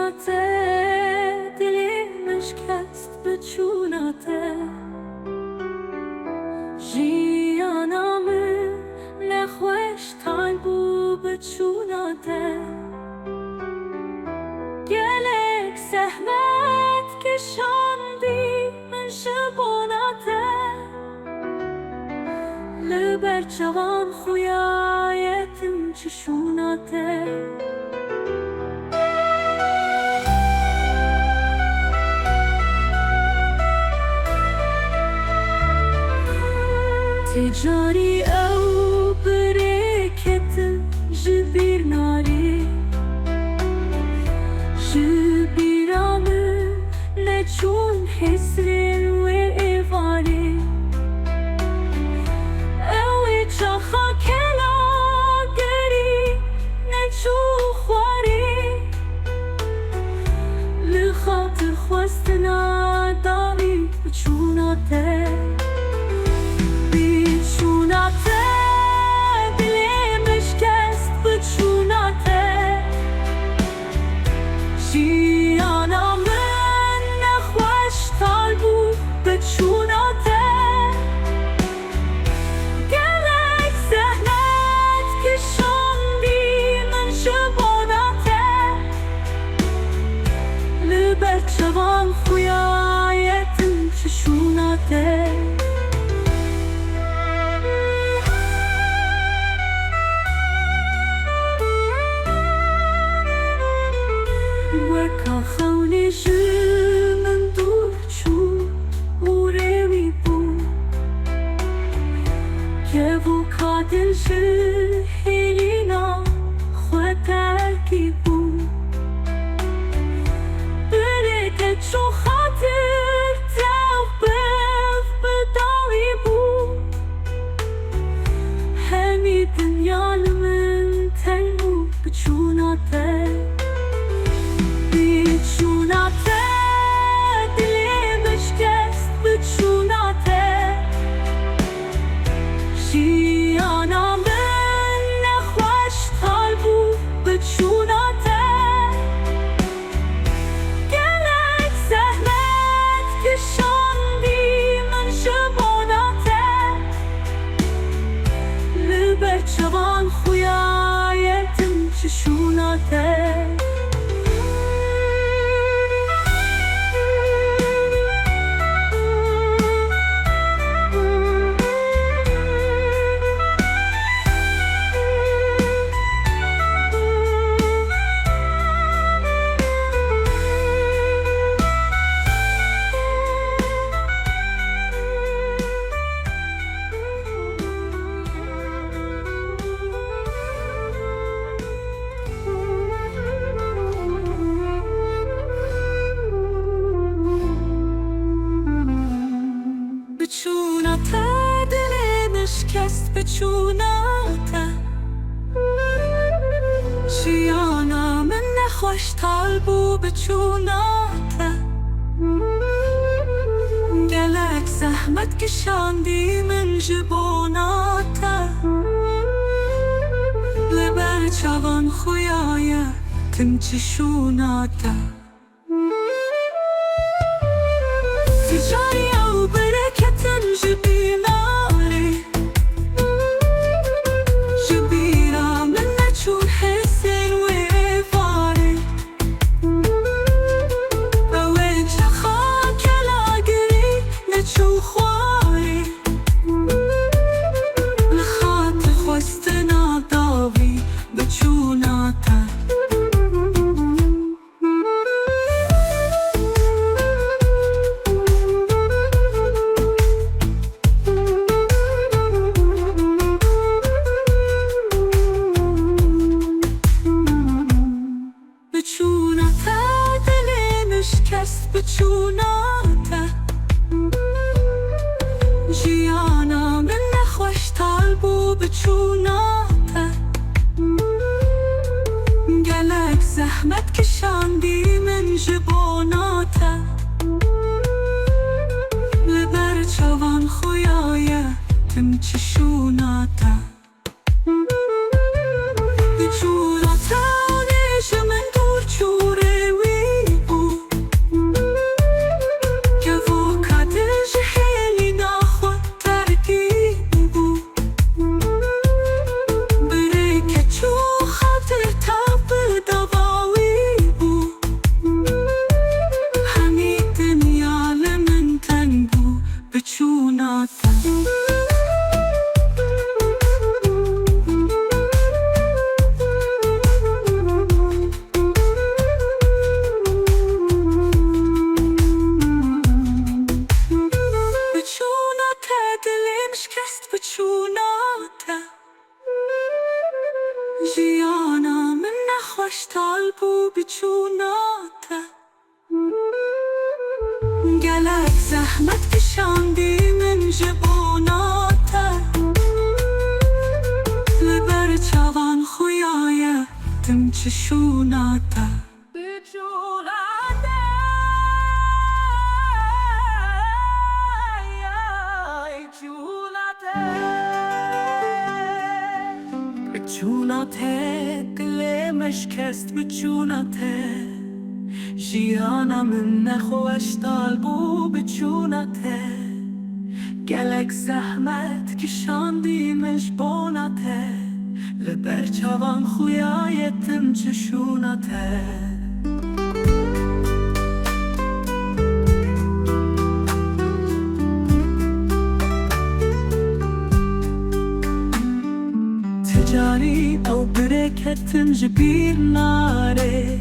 چونته دلی شکست به چونته جیانامı نخوش تال بو به چونته گلک زحمت کشاندی من شبونته لبر جوان خویایتم چشونته تجاری او برکت جبیر ناری جبیرامı نچون حسرین و ایواری اوی چاخا کلا گری نچو خواری لخاطر خواستنا داری بچوناته جوان خویایتم چشونته وکا خونی من دور چو اوروی بو که وکا دل هیلینا خواه ترکی بو چو خاطر توبه بداوی بو همی دنیال من تنو بچوناته بچوناته دلی بشکست بچوناته جیانا من نخوش حال بو بچوناته جوان خویایتم چشوناته شکست به چونته جیانا من نخوش تال بو به چونته گلک زحمت کشاندی من جبوناته لبر جوان خویایتم چشوناته تجاری او برکتن جبینا بچوناته جیانا من نخوش تال بو بچوناته گلک زحمت کشاندی من جبوناته لبر جوان خویایتم چشوناته بچوناته نیش من دور چوره وی جیانا من نخوش طالبو بچوناته گلک زحمت کشاندی من جبوناته لبر چوان خویایه تم چشوناته بچوناته دل مشکست بچوناته جیانا من نخوش طالبو بچوناته گلک زحمت کشاندی مجبوناته لبر چوان خویایتم چشوناته تجاری او برکتن جبیر ناره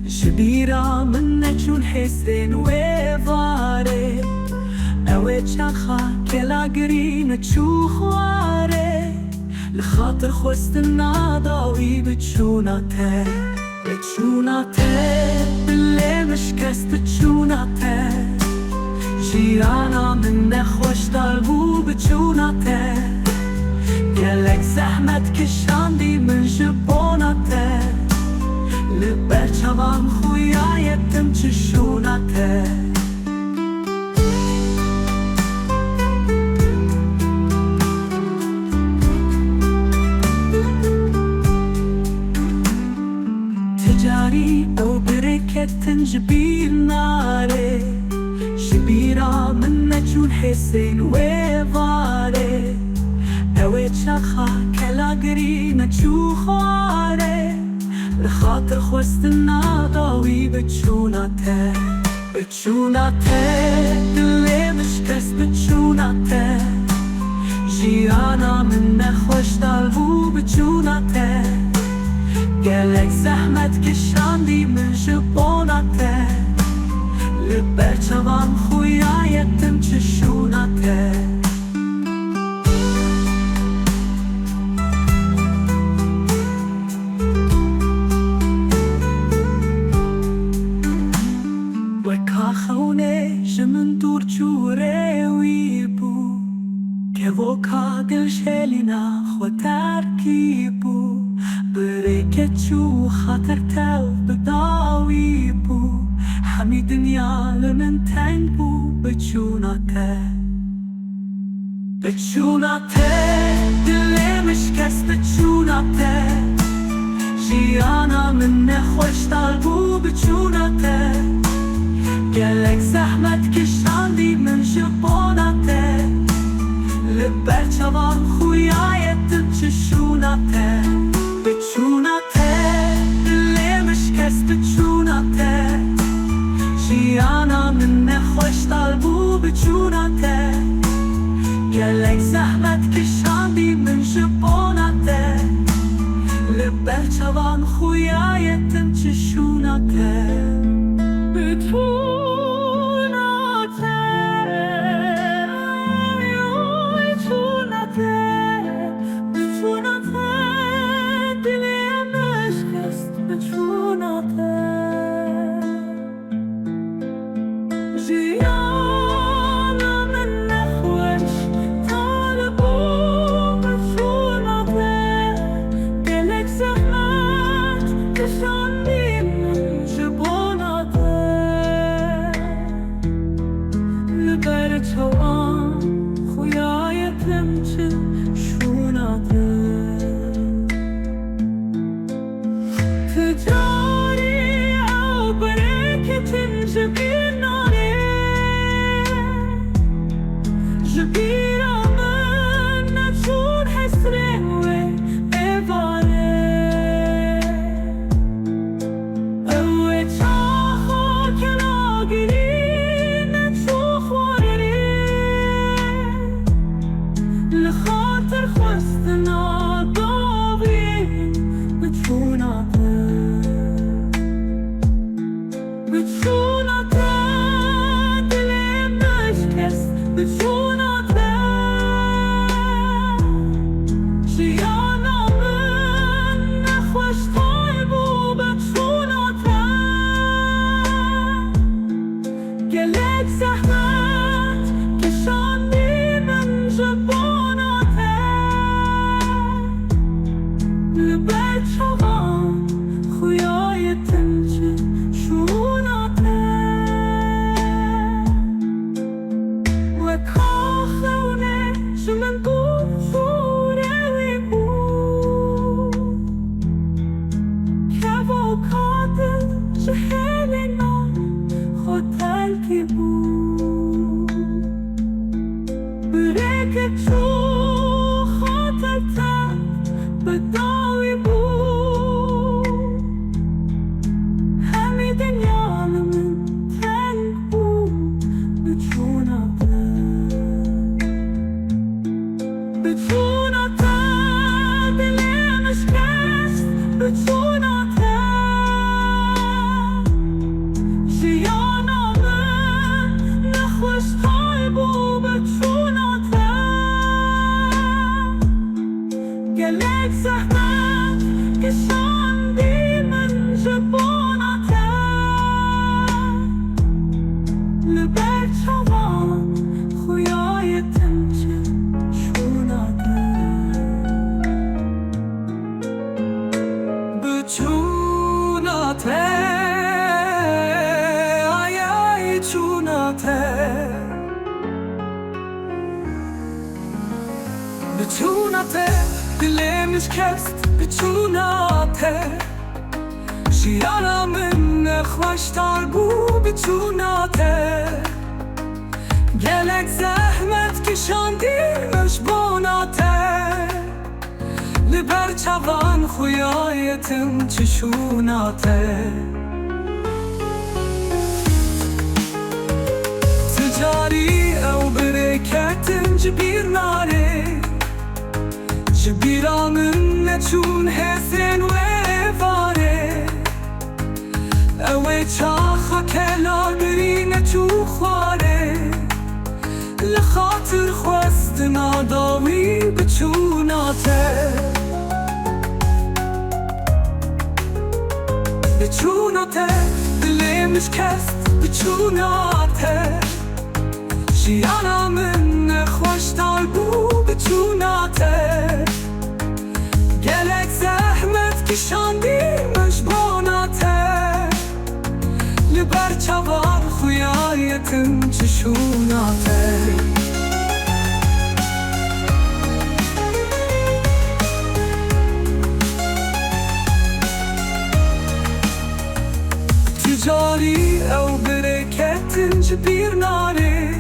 جبیرا من نجون حسین و واره اوه چخا کلا گرین چو خواره لخاطر خوست ناداوی بچوناته دل مشکست بچوناته جیانا من نخوش طالبو بچوناته گلک زحمت کشاندی من جبوناته لبر چوان خویایتم چشوناته تجاری او برکتن جبیر ناره جبیرا من نجون حسین و واره اوه چخا کلا گرین چو خواره لخاطر خوست ناداوی بچوناته دل مشکست بچوناته جیانا من نخوش طالبو بچوناته گلک زحمت کشاندی من جبوناته لبر چوان خویایتم چشوناته خونه جمن دور جوره وی بو که وکا دل شلینا خو ترکی بو برکت چو خاطر تل بداوی بو همی دنیا لمن تنگ بو بچوناته دل مشکست بچوناته جیانا من نخوش طالبو بچوناته گلک زحمت کشاندی من جبوناته لبر چوان خویایتم چشوناته دل مشکست بچوناته جیانا من نخوش طالبو بچوناته گلک زحمت کشاندی من جبوناته لبر چوان خویایتم چشوناته شهلنا خود تلکی بود برکه تو خاطرتم بداوی بود همی دنیامın تنگ بود بتوناته دلمش کشت بتوناته جیانامın نخوش تای بود بتوناته گلک زحمت کشاندی من جبوناته لبر چوان خویایتم چه چوناته بتوناته ay ay çunate بتوناته دلمش کست بتوناته جیانامın نخوشتار بود بتوناته gelek zahmet kişandiymiş bonate liber çavan xuyayetim çişunate ticari ev bereketin cibir nare cibiranın ne çun hesen ve vare ewe çaxa kelar birine çu xware لخاطر خواست ناداوی بچوناته بچوناته دلمش کست بچوناته جیانامın نخوشتار بود بچوناته gelek zahmet kişandiymiş bonate liber çavar xuyayetim çişunate ticari ev bereketin cibir nare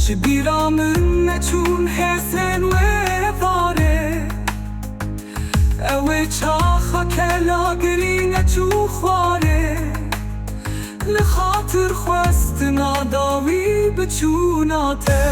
cibiramın ne çun hesen ve vare ewe çaxa kela girine çu xware لخاطر خواست ناداوی بچوناته